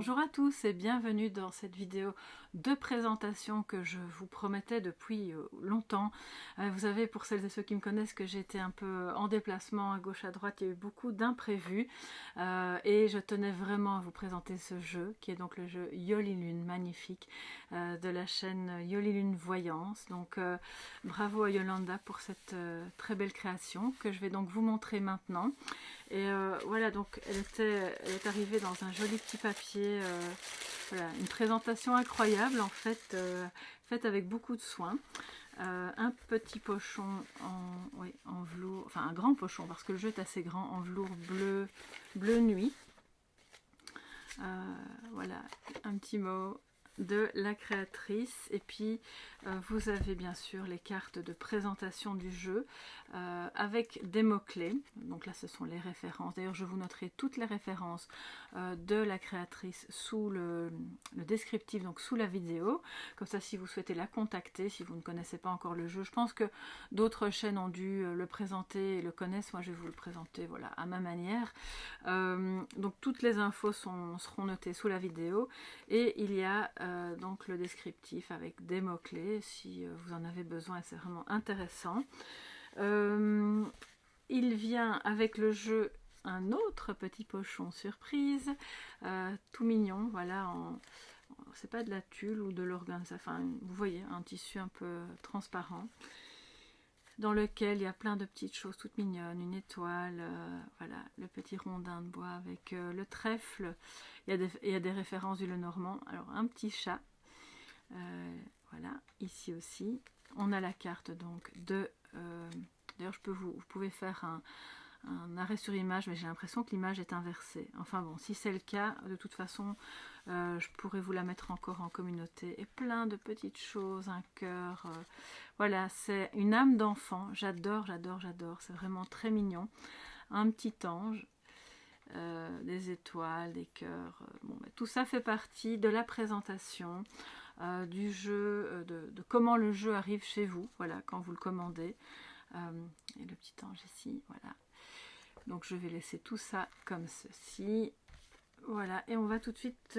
Bonjour à tous et bienvenue dans cette vidéo de présentation que je vous promettais depuis longtemps. Vous savez, pour celles et ceux qui me connaissent, que j'étais un peu en déplacement à gauche à droite, il y a eu beaucoup d'imprévus et je tenais vraiment à vous présenter ce jeu qui est donc le jeu Yolilune, magnifique, de la chaîne Yolilune Voyance. Donc bravo à Yolanda pour cette très belle création que je vais donc vous montrer maintenant. Et voilà, donc elle est arrivée dans un joli petit papier, voilà, une présentation incroyable en fait, faite avec beaucoup de soin. Un petit pochon en velours, enfin un grand pochon parce que le jeu est assez grand, en velours bleu nuit. Voilà, un petit mot de la créatrice, et puis vous avez bien sûr les cartes de présentation du jeu avec des mots-clés. Donc là ce sont les références, d'ailleurs je vous noterai toutes les références de la créatrice sous le descriptif, donc sous la vidéo, comme ça si vous souhaitez la contacter, si vous ne connaissez pas encore le jeu. Je pense que d'autres chaînes ont dû le présenter et le connaissent, moi je vais vous le présenter voilà, à ma manière. Donc toutes les infos seront notées sous la vidéo, et il y a donc le descriptif avec des mots-clés si vous en avez besoin, et c'est vraiment intéressant. Il vient avec le jeu un autre petit pochon surprise, tout mignon, voilà, c'est pas de la tulle ou de l'organza, enfin vous voyez, un tissu un peu transparent, dans lequel il y a plein de petites choses toutes mignonnes, une étoile, voilà, le petit rondin de bois avec le trèfle, il y a des références du Lenormand, alors un petit chat, voilà, ici aussi, on a la carte donc de, d'ailleurs vous pouvez faire un arrêt sur image, mais j'ai l'impression que l'image est inversée. Enfin bon, si c'est le cas, de toute façon, je pourrais vous la mettre encore en communauté. Et plein de petites choses, un cœur. Voilà, c'est une âme d'enfant. J'adore, j'adore, j'adore. C'est vraiment très mignon. Un petit ange, des étoiles, des cœurs. Bon, ben, tout ça fait partie de la présentation du jeu, de comment le jeu arrive chez vous. Voilà, quand vous le commandez. Et le petit ange ici, voilà. Donc je vais laisser tout ça comme ceci. Voilà, et on va tout de suite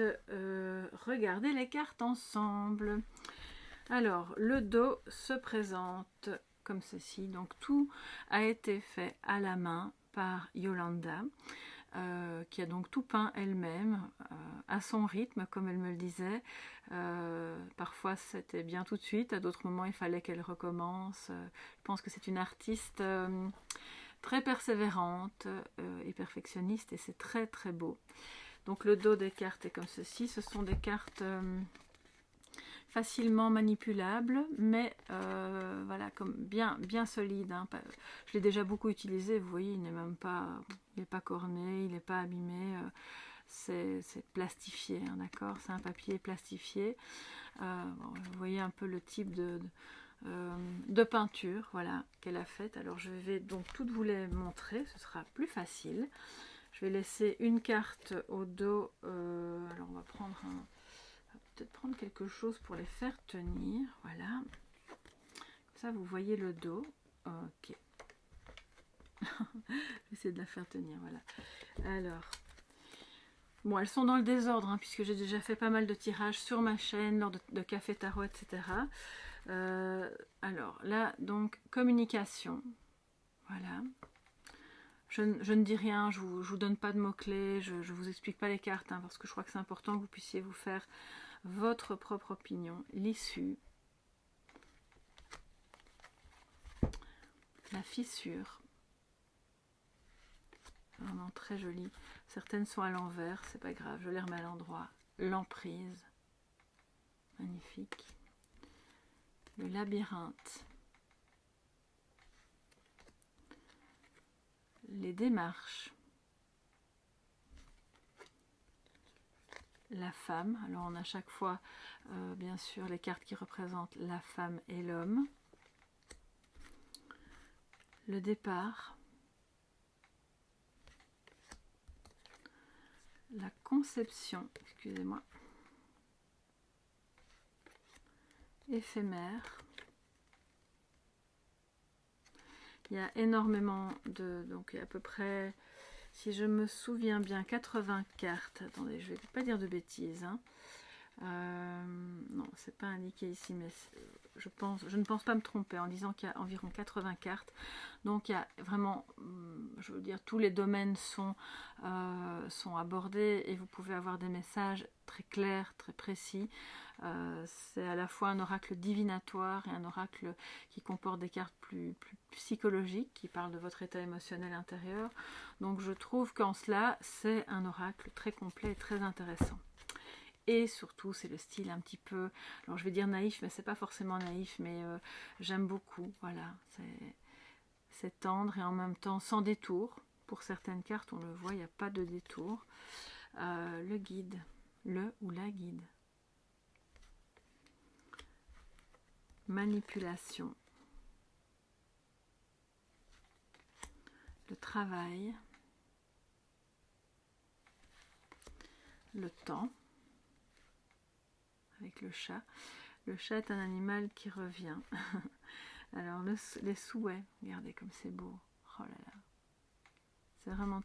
regarder les cartes ensemble. Alors, le dos se présente comme ceci. Donc tout a été fait à la main par Yolanda, qui a donc tout peint elle-même, à son rythme, comme elle me le disait. Parfois c'était bien tout de suite, à d'autres moments il fallait qu'elle recommence. Je pense que c'est une artiste très persévérante et perfectionniste, et c'est très très beau. Donc le dos des cartes est comme ceci. Ce sont des cartes facilement manipulables, mais voilà, comme bien solide, hein. Je l'ai déjà beaucoup utilisé, vous voyez, il n'est pas corné, il n'est pas abîmé, c'est plastifié, hein, d'accord, c'est un papier plastifié. Bon, vous voyez un peu le type de peinture, voilà, qu'elle a faite. Alors je vais donc toutes vous les montrer, ce sera plus facile. Je vais laisser une carte au dos. Alors on va peut-être prendre quelque chose pour les faire tenir, voilà. Comme ça vous voyez le dos. Ok. J'essaie de la faire tenir, voilà. Alors, bon, elles sont dans le désordre, hein, puisque j'ai déjà fait pas mal de tirages sur ma chaîne, lors de Café Tarot, etc. Alors là, donc, communication. Voilà. Je ne dis rien, je vous donne pas de mots-clés, je vous explique pas les cartes, hein, parce que je crois que c'est important que vous puissiez vous faire votre propre opinion. L'issue. La fissure. Vraiment très jolie. Certaines sont à l'envers, c'est pas grave, je les remets à l'endroit. L'emprise. Magnifique. Le labyrinthe. Les démarches. La femme. Alors on a chaque fois bien sûr les cartes qui représentent la femme et l'homme. Le départ. La conception, excusez-moi. Éphémère. Il y a énormément de... Donc il y a à peu près... si je me souviens bien, 80 cartes. Attendez, je ne vais pas dire de bêtises. Hein. Non, c'est pas indiqué ici, mais je ne pense pas me tromper en disant qu'il y a environ 80 cartes. Donc il y a vraiment, je veux dire, tous les domaines sont abordés et vous pouvez avoir des messages très clairs, très précis. C'est à la fois un oracle divinatoire et un oracle qui comporte des cartes plus psychologiques, qui parlent de votre état émotionnel intérieur. Donc je trouve qu'en cela, c'est un oracle très complet et très intéressant. Et surtout, c'est le style un petit peu, alors je vais dire naïf, mais c'est pas forcément naïf, mais j'aime beaucoup. Voilà, c'est tendre et en même temps sans détour. Pour certaines cartes, on le voit, il n'y a pas de détour. Le guide, le ou la guide. Manipulation. Le travail. Le temps. Avec le chat. Le chat est un animal qui revient. Alors, les souhaits. Regardez comme c'est beau. Oh là là. C'est vraiment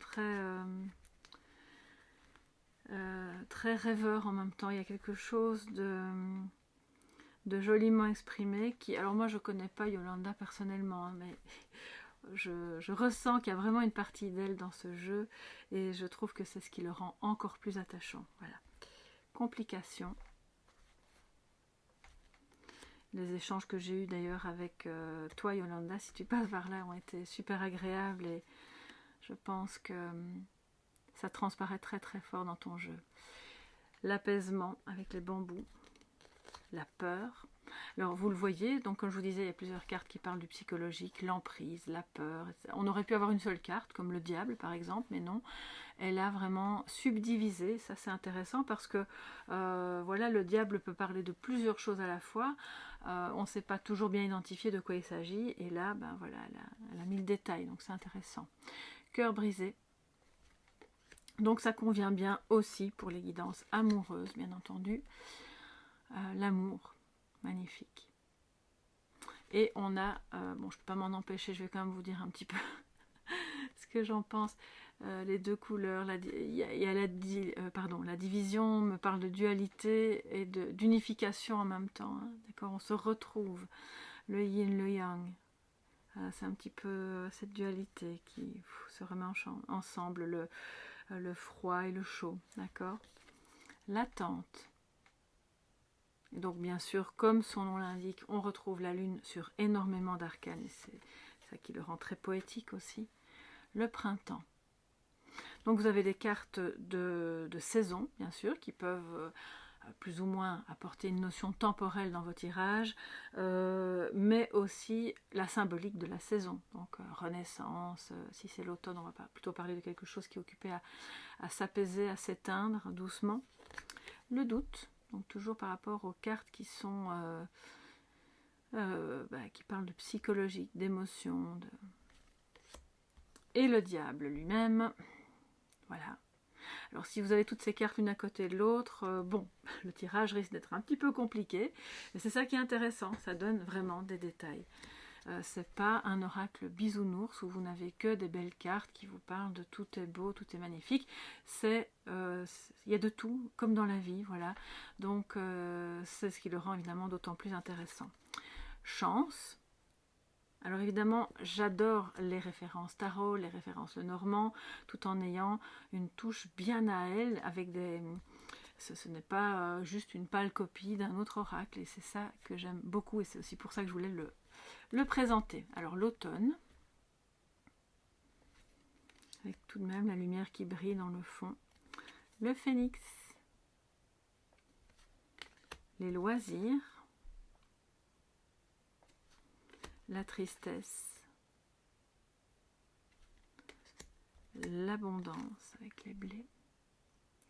très rêveur en même temps. Il y a quelque chose de joliment exprimé qui... Alors moi, je ne connais pas Yolanda personnellement, hein, mais je ressens qu'il y a vraiment une partie d'elle dans ce jeu et je trouve que c'est ce qui le rend encore plus attachant. Voilà. Complications. Les échanges que j'ai eus d'ailleurs avec toi, Yolanda, si tu passes par là, ont été super agréables et je pense que ça transparaît très très fort dans ton jeu. L'apaisement avec les bambous, la peur. Alors vous le voyez, donc comme je vous disais, il y a plusieurs cartes qui parlent du psychologique, l'emprise, la peur. On aurait pu avoir une seule carte, comme le diable par exemple, mais non. Elle a vraiment subdivisé, ça c'est intéressant parce que voilà, le diable peut parler de plusieurs choses à la fois. On ne sait pas toujours bien identifier de quoi il s'agit, et là, ben voilà, elle a mis le détail, donc c'est intéressant. Cœur brisé. Donc ça convient bien aussi pour les guidances amoureuses, bien entendu. L'amour, magnifique. Et on a, bon je ne peux pas m'en empêcher, je vais quand même vous dire un petit peu ce que j'en pense. Les deux couleurs, la division me parle de dualité et d'unification en même temps. Hein, d'accord, on se retrouve, le yin, le yang. C'est un petit peu cette dualité qui se remet ensemble, le froid et le chaud, d'accord. L'attente. Donc bien sûr, comme son nom l'indique, on retrouve la lune sur énormément d'arcanes, et c'est ça qui le rend très poétique aussi. Le printemps. Donc vous avez des cartes de saison, bien sûr, qui peuvent plus ou moins apporter une notion temporelle dans vos tirages, mais aussi la symbolique de la saison. Donc renaissance, si c'est l'automne, on va plutôt parler de quelque chose qui est occupé à s'apaiser, à s'éteindre doucement. Le doute, donc toujours par rapport aux cartes qui sont qui parlent de psychologique, d'émotion, et le diable lui-même. Voilà. Alors si vous avez toutes ces cartes l'une à côté de l'autre, bon, le tirage risque d'être un petit peu compliqué, mais c'est ça qui est intéressant, ça donne vraiment des détails. C'est pas un oracle bisounours où vous n'avez que des belles cartes qui vous parlent de tout est beau, tout est magnifique. Il y a de tout, comme dans la vie, voilà. Donc c'est ce qui le rend évidemment d'autant plus intéressant. Chance. Alors évidemment, j'adore les références tarot, les références Lenormand, tout en ayant une touche bien à elle, avec des... Ce n'est pas juste une pâle copie d'un autre oracle, et c'est ça que j'aime beaucoup, et c'est aussi pour ça que je voulais le présenter. Alors l'automne, avec tout de même la lumière qui brille dans le fond. Le phénix, les loisirs, la tristesse, l'abondance avec les blés,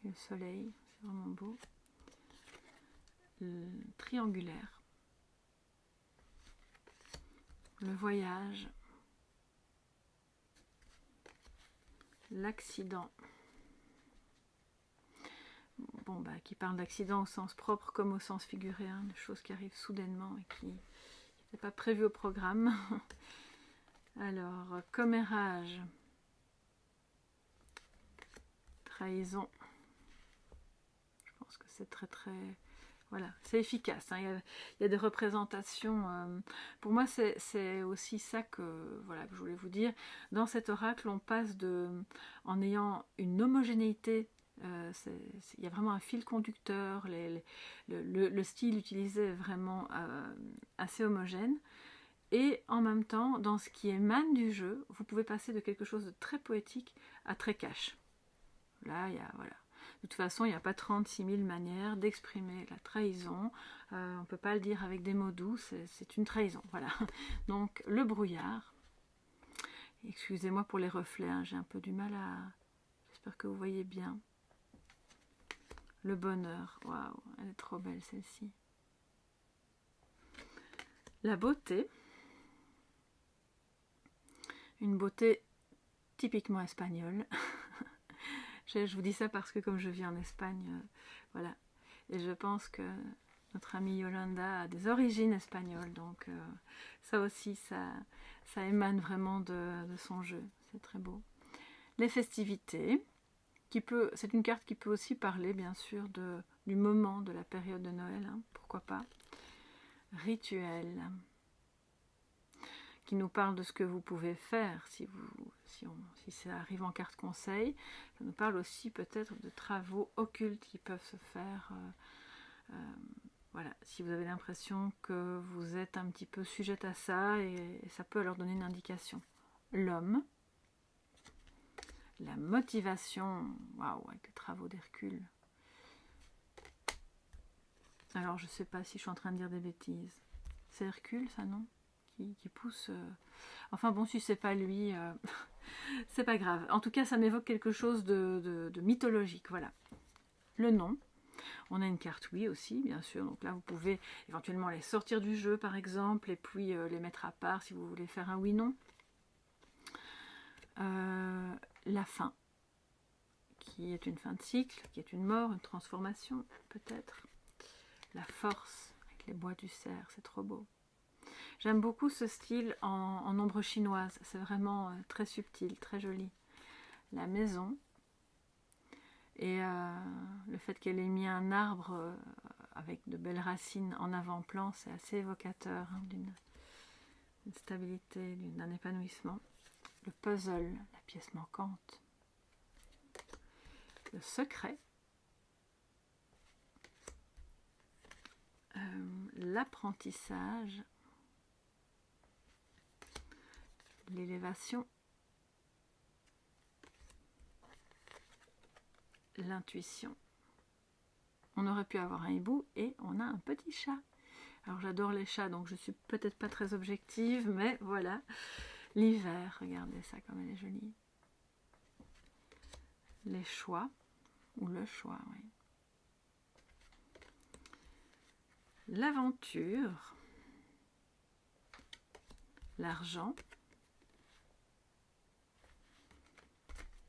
le soleil, c'est vraiment beau, le triangulaire, le voyage, l'accident, bon, qui parle d'accident au sens propre comme au sens figuré, hein, des choses qui arrivent soudainement et qui n'est pas prévu au programme. Alors, commérage, trahison. Je pense que c'est très voilà, c'est efficace, hein. Il y a des représentations. Pour moi, c'est aussi ça que, voilà, que je voulais vous dire. Dans cet oracle, on passe en ayant une homogénéité. Il y a vraiment un fil conducteur. Le style utilisé est vraiment assez homogène. Et en même temps, dans ce qui émane du jeu, vous pouvez passer de quelque chose de très poétique à très cash. Là, il y a, voilà. De toute façon, il n'y a pas 36 000 manières d'exprimer la trahison. On ne peut pas le dire avec des mots doux, c'est une trahison. Voilà. Donc, le brouillard. Excusez-moi pour les reflets, hein, j'ai un peu du mal à... J'espère que vous voyez bien. Le bonheur. Waouh, elle est trop belle celle-ci. La beauté. Une beauté typiquement espagnole. Je vous dis ça parce que comme je vis en Espagne, voilà. Et je pense que notre amie Yolanda a des origines espagnoles, donc ça aussi, ça émane vraiment de son jeu. C'est très beau. Les festivités, c'est une carte qui peut aussi parler, bien sûr, du moment de la période de Noël, hein, pourquoi pas. Rituel, qui nous parle de ce que vous pouvez faire si ça arrive en carte conseil. Ça nous parle aussi peut-être de travaux occultes qui peuvent se faire. Voilà, si vous avez l'impression que vous êtes un petit peu sujette à ça, et ça peut leur donner une indication. L'homme, la motivation, waouh, avec les travaux d'Hercule. Alors je sais pas si je suis en train de dire des bêtises. C'est Hercule, ça, non? Qui pousse... Enfin bon, si c'est pas lui, c'est pas grave. En tout cas, ça m'évoque quelque chose de mythologique, voilà. Le nom. On a une carte oui aussi, bien sûr. Donc là, vous pouvez éventuellement les sortir du jeu, par exemple, et puis les mettre à part si vous voulez faire un oui-non. La fin, qui est une fin de cycle, qui est une mort, une transformation, peut-être. La force, avec les bois du cerf, c'est trop beau. J'aime beaucoup ce style en ombre chinoise, c'est vraiment très subtil, très joli. La maison, et le fait qu'elle ait mis un arbre avec de belles racines en avant-plan, c'est assez évocateur, hein, d'une stabilité, d'un épanouissement. Le puzzle, la pièce manquante. Le secret. L'apprentissage. L'élévation. L'intuition. On aurait pu avoir un hibou et on a un petit chat. Alors j'adore les chats, donc je suis peut-être pas très objective, mais voilà. L'hiver, regardez ça comme elle est jolie. Les choix, ou le choix, oui. L'aventure. L'argent.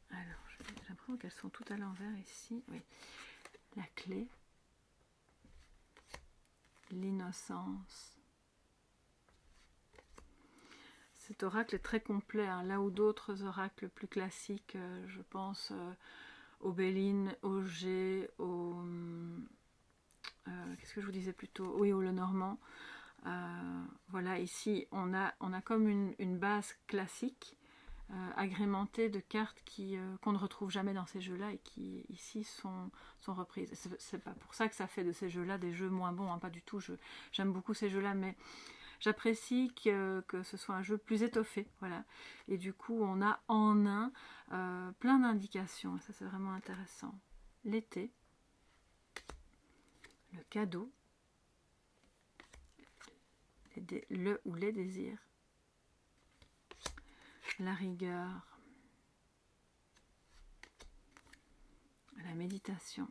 Alors, j'ai l'impression qu'elles sont toutes à l'envers ici. Oui. La clé. L'innocence. Cet oracle est très complet, hein. Là où d'autres oracles plus classiques, je pense au Béline, au G, au... qu'est-ce que je vous disais plutôt? Oui, au Lenormand. Voilà, ici, on a comme une base classique, agrémentée de cartes qu'on ne retrouve jamais dans ces jeux-là et qui, ici, sont reprises. C'est pas pour ça que ça fait de ces jeux-là des jeux moins bons, hein, pas du tout. J'aime beaucoup ces jeux-là, mais j'apprécie que ce soit un jeu plus étoffé, voilà. Et du coup, on a en un plein d'indications. Ça, c'est vraiment intéressant. L'été, le cadeau, le ou les désirs, la rigueur, la méditation,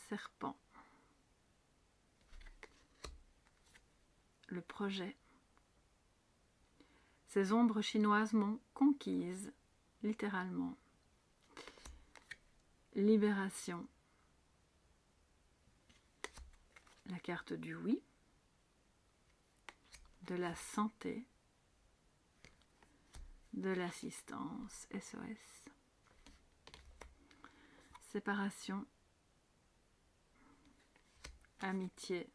serpent, le projet. Ces ombres chinoises m'ont conquise, littéralement. Libération. La carte du oui. De la santé. de l'assistance SOS. Séparation, amitié,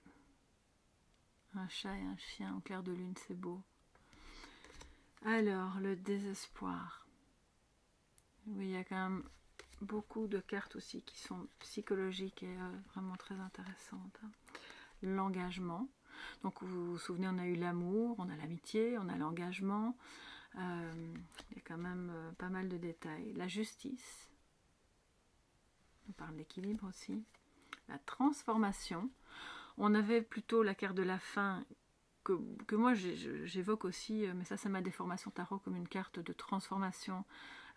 un chat et un chien au clair de lune, c'est beau. Alors, le désespoir. Oui, il y a quand même beaucoup de cartes aussi qui sont psychologiques et vraiment très intéressantes. L'engagement. Donc, vous vous souvenez, on a eu l'amour, on a l'amitié, on a l'engagement. Il y a quand même pas mal de détails. La justice. On parle d'équilibre aussi. La transformation. On avait plutôt la carte de la fin que moi j'évoque aussi, mais ça c'est ma déformation tarot comme une carte de transformation,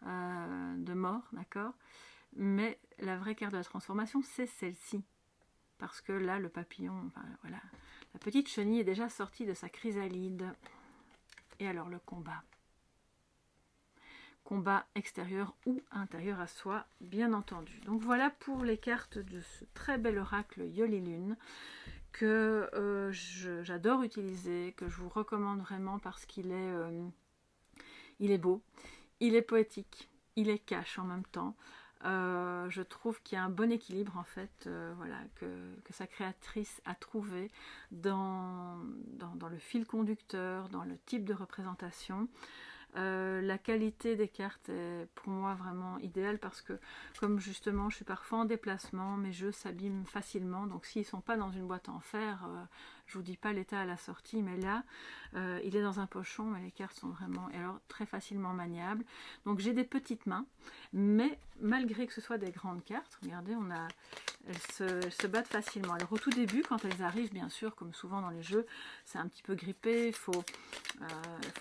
de mort, d'accord? Mais la vraie carte de la transformation, c'est celle-ci. Parce que là, le papillon, enfin, voilà, la petite chenille est déjà sortie de sa chrysalide. Et alors le combat. Combat extérieur ou intérieur à soi, bien entendu. Donc voilà pour les cartes de ce très bel oracle Yoli Lune que j'adore utiliser, que je vous recommande vraiment parce qu'il est beau, il est poétique, il est cash en même temps. Je trouve qu'il y a un bon équilibre en fait, voilà, que sa créatrice a trouvé dans le fil conducteur, dans le type de représentation. La qualité des cartes est pour moi vraiment idéale parce que comme justement je suis parfois en déplacement, mes jeux s'abîment facilement, donc s'ils ne sont pas dans une boîte en fer, je vous dis pas l'état à la sortie, mais là il est dans un pochon, mais les cartes sont vraiment alors très facilement maniables. Donc j'ai des petites mains, mais malgré que ce soit des grandes cartes, regardez, elles se battent facilement. Alors au tout début, quand elles arrivent, bien sûr, comme souvent dans les jeux, c'est un petit peu grippé, il faut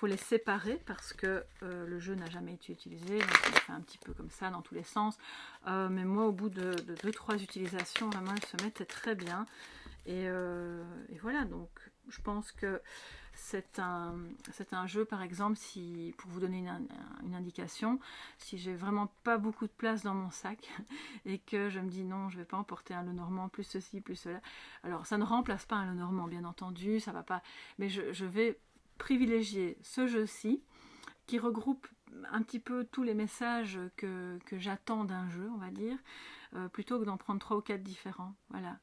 les séparer parce que le jeu n'a jamais été utilisé, donc on fait un petit peu comme ça dans tous les sens. Mais moi, au bout de 2-3 utilisations, vraiment, elles se mettaient très bien. Et voilà, donc je pense que c'est un jeu, par exemple, si pour vous donner une indication, si j'ai vraiment pas beaucoup de place dans mon sac et que je me dis non, je vais pas emporter un Lenormand, plus ceci, plus cela. Alors, ça ne remplace pas un Lenormand, bien entendu, ça va pas, mais je vais privilégier ce jeu-ci qui regroupe un petit peu tous les messages que j'attends d'un jeu, on va dire, plutôt que d'en prendre 3 ou 4 différents. Voilà.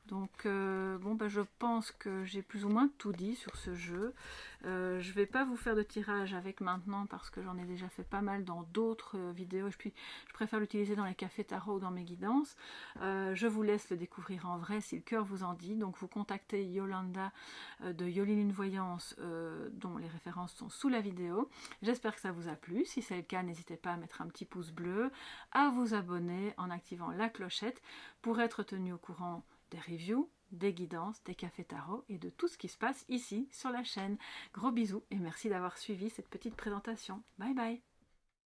Donc bon, je pense que j'ai plus ou moins tout dit sur ce jeu. Je ne vais pas vous faire de tirage avec maintenant parce que j'en ai déjà fait pas mal dans d'autres vidéos. Et puis je préfère l'utiliser dans les cafés tarot ou dans mes guidances. Je vous laisse le découvrir en vrai si le cœur vous en dit. Donc vous contactez Yolanda de Yoli Lune Voyance, dont les références sont sous la vidéo. J'espère que ça vous a plu. Si c'est le cas, n'hésitez pas à mettre un petit pouce bleu, à vous abonner en activant la clochette pour être tenu au courant des reviews, des guidances, des cafés tarot et de tout ce qui se passe ici sur la chaîne. Gros bisous et merci d'avoir suivi cette petite présentation. Bye bye.